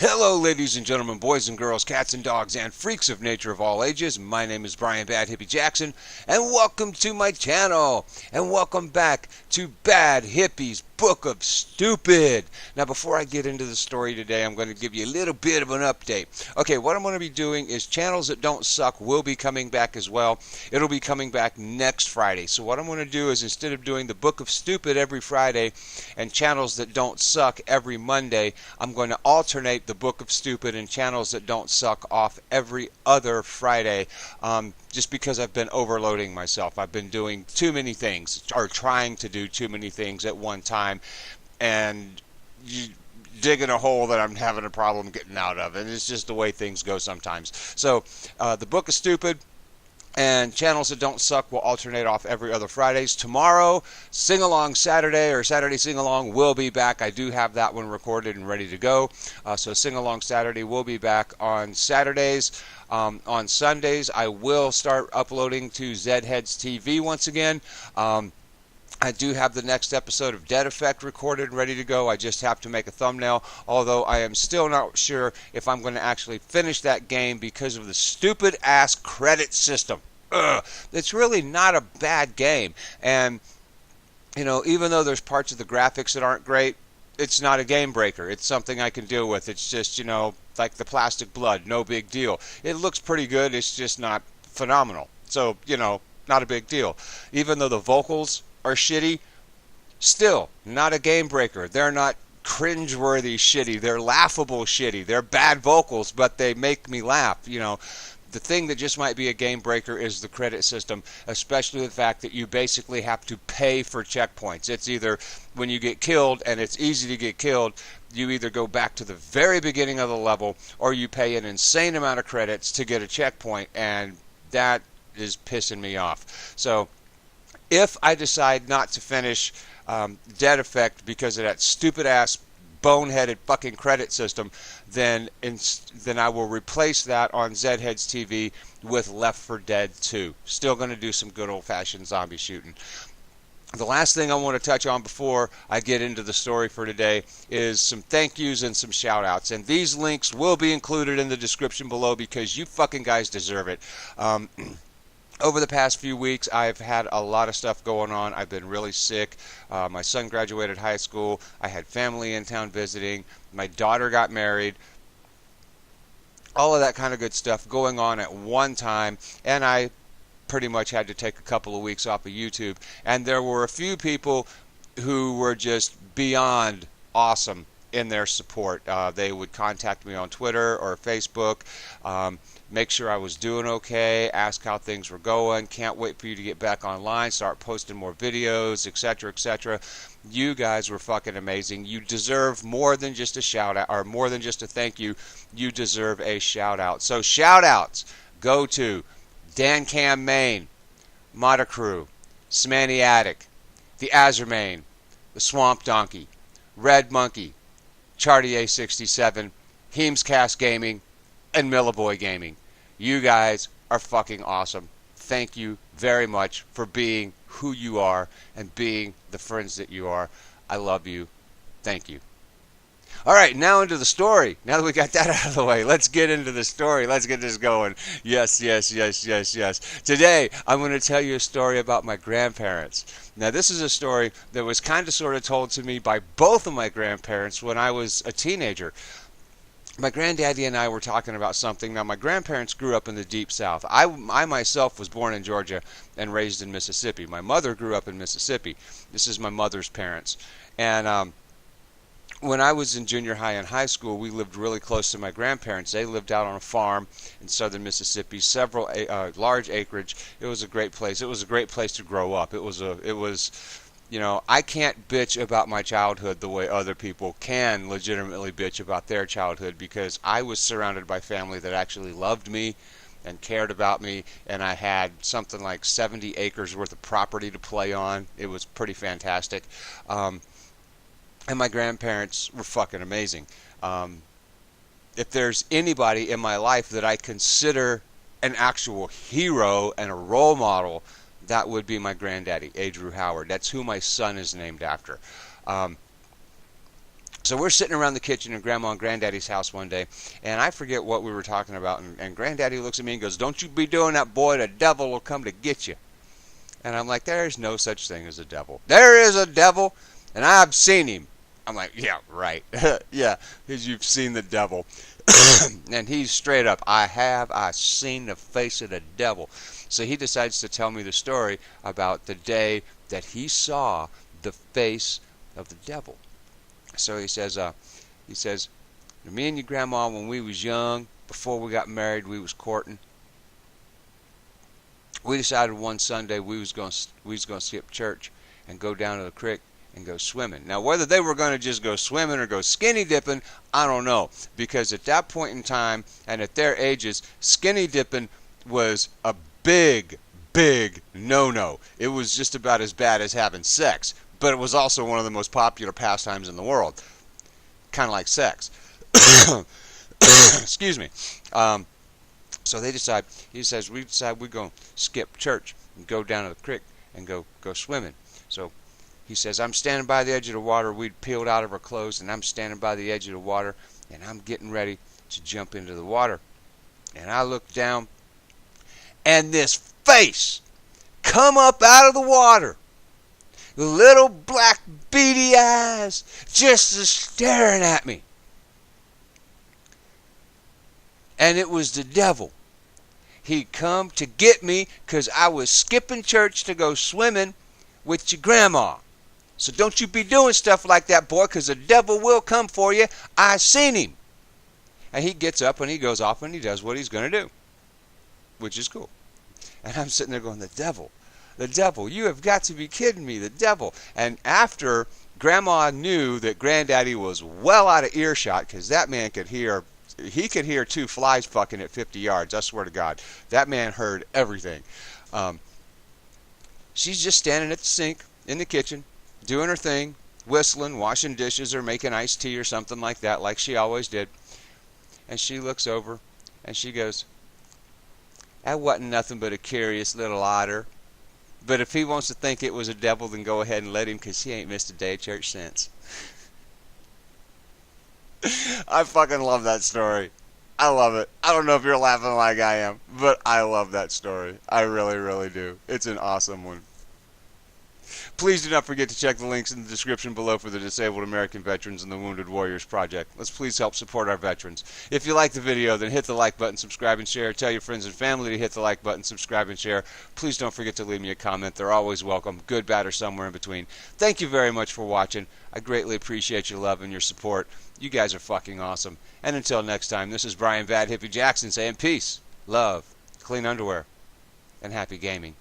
Hello, ladies and gentlemen, boys and girls, cats and dogs, and freaks of nature of all ages. My name is Brian Bad Hippie Jackson, and welcome to my channel, and welcome back to Bad Hippie's Book of Stupid. Now, before I get into the story today, I'm going to give you a little bit of an update. Okay, what I'm going to be doing is Channels That Don't Suck will be coming back as well. It'll be coming back next Friday. So what I'm going to do is, instead of doing the Book of Stupid every Friday and Channels That Don't Suck every Monday, I'm going to alternate the Book of Stupid and Channels That Don't Suck off every other Friday, just because I've been overloading myself. I've been doing too many things, or trying to do too many things at one time, and digging a hole that I'm having a problem getting out of, and it's just the way things go sometimes. So the Book of Stupid and Channels That Don't Suck will alternate off every other Fridays. Tomorrow, Sing Along Saturday, or Saturday Sing Along, will be back. I do have that one recorded and ready to go. So Sing Along Saturday will be back on Saturdays. On Sundays, I will start uploading to Zheads TV once again. I do have the next episode of Dead Effect recorded and ready to go. I just have to make a thumbnail, although I am still not sure if I'm going to actually finish that game because of the stupid-ass credit system. Ugh. It's really not a bad game. And, you know, even though there's parts of the graphics that aren't great, it's not a game breaker. It's something I can deal with. It's just, you know, like the plastic blood, no big deal. It looks pretty good. It's just not phenomenal. So, you know, not a big deal. Even though the vocals are shitty, still not a game breaker. They're not cringeworthy shitty. They're laughable shitty. They're bad vocals, but they make me laugh. You know, the thing that just might be a game breaker is the credit system, especially the fact that you basically have to pay for checkpoints. It's either when you get killed, and it's easy to get killed, you either go back to the very beginning of the level, or you pay an insane amount of credits to get a checkpoint, and that is pissing me off. So if I decide not to finish Dead Effect because of that stupid-ass, boneheaded fucking credit system, then I will replace that on Zheads TV with Left 4 Dead 2. Still going to do some good old-fashioned zombie shooting. The last thing I want to touch on before I get into the story for today is some thank yous and some shout outs. And these links will be included in the description below because you fucking guys deserve it. Over the past few weeks, I've had a lot of stuff going on. I've been really sick. My son graduated high school. I had family in town visiting. My daughter got married. All of that kind of good stuff going on at one time. And I pretty much had to take a couple of weeks off of YouTube. And there were a few people who were just beyond awesome in their support. They would contact me on Twitter or Facebook, make sure I was doing okay, ask how things were going, can't wait for you to get back online, start posting more videos, etc., etc. You guys were fucking amazing. You deserve more than just a shout out, or more than just a thank you. You deserve a shout out. So shout outs go to DanCamMain, Modacrew, Samaniatic, the Azermane, TheSwampDonkey, RedMonkey, Chartier67, HeemzCast Gaming, and Millaboy Gaming. You guys are fucking awesome. Thank you very much for being who you are and being the friends that you are. I love you. Thank you. All right, now into the story. Now that we got that out of the way, let's get into the story. Let's get this going. Yes. Today, I'm going to tell you a story about my grandparents. Now, this is a story that was kind of sort of told to me by both of my grandparents when I was a teenager. My granddaddy and I were talking about something. Now, my grandparents grew up in the Deep South. I myself was born in Georgia and raised in Mississippi. My mother grew up in Mississippi. This is my mother's parents. And when I was in junior high and high school, we lived really close to my grandparents. They lived out on a farm in southern Mississippi, several large acreage. It was a great place. It was a great place to grow up. It was, you know, I can't bitch about my childhood the way other people can legitimately bitch about their childhood, because I was surrounded by family that actually loved me and cared about me, and I had something like 70 acres worth of property to play on. It was pretty fantastic. And my grandparents were fucking amazing. If there's anybody in my life that I consider an actual hero and a role model, that would be my granddaddy, A. Drew Howard. That's who my son is named after. So we're sitting around the kitchen in Grandma and Granddaddy's house one day, and I forget what we were talking about, and Granddaddy looks at me and goes, "Don't you be doing that, boy, the devil will come to get you." And I'm like, "There's no such thing as a devil." "There is a devil, and I've seen him." I'm like, "Yeah, right." Yeah, because you've seen the devil. And he's straight up, I seen the face of the devil. So he decides to tell me the story about the day that he saw the face of the devil. So he says, "Me and your grandma, when we was young, before we got married, we was courting. We decided one Sunday we was gonna skip church and go down to the creek and go swimming." Now, whether they were going to just go swimming or go skinny dipping, I don't know, because at that point in time and at their ages, skinny dipping was a big no-no. It was just about as bad as having sex. But it was also one of the most popular pastimes in the world. Kind of like sex. Excuse me. So he says, we decide we're going to skip church and go down to the creek and go swimming. So he says, I'm standing by the edge of the water. We'd peeled out of our clothes, and I'm standing by the edge of the water, and I'm getting ready to jump into the water. And I look down, and this face come up out of the water. Little black beady eyes just staring at me. And it was the devil. He'd come to get me because I was skipping church to go swimming with your grandma. So don't you be doing stuff like that, boy, because the devil will come for you. I seen him. And he gets up and he goes off and he does what he's going to do, which is cool. And I'm sitting there going, the devil. The devil, you have got to be kidding me, the devil. And after Grandma knew that Granddaddy was well out of earshot, because that man could hear, he could hear two flies fucking at 50 yards, I swear to God. That man heard everything. She's just standing at the sink in the kitchen, doing her thing, whistling, washing dishes, or making iced tea or something like that, like she always did. And she looks over, and she goes, that wasn't nothing but a curious little otter. But if he wants to think it was a devil, then go ahead and let him, because he ain't missed a day of church since. I fucking love that story. I love it. I don't know if you're laughing like I am, but I love that story. I really, really do. It's an awesome one. Please do not forget to check the links in the description below for the Disabled American Veterans and the Wounded Warriors Project. Let's please help support our veterans. If you like the video, then hit the like button, subscribe, and share. Tell your friends and family to hit the like button, subscribe, and share. Please don't forget to leave me a comment. They're always welcome, good, bad, or somewhere in between. Thank you very much for watching. I greatly appreciate your love and your support. You guys are fucking awesome. And until next time, this is Brian Bad Hippie Jackson saying peace, love, clean underwear, and happy gaming.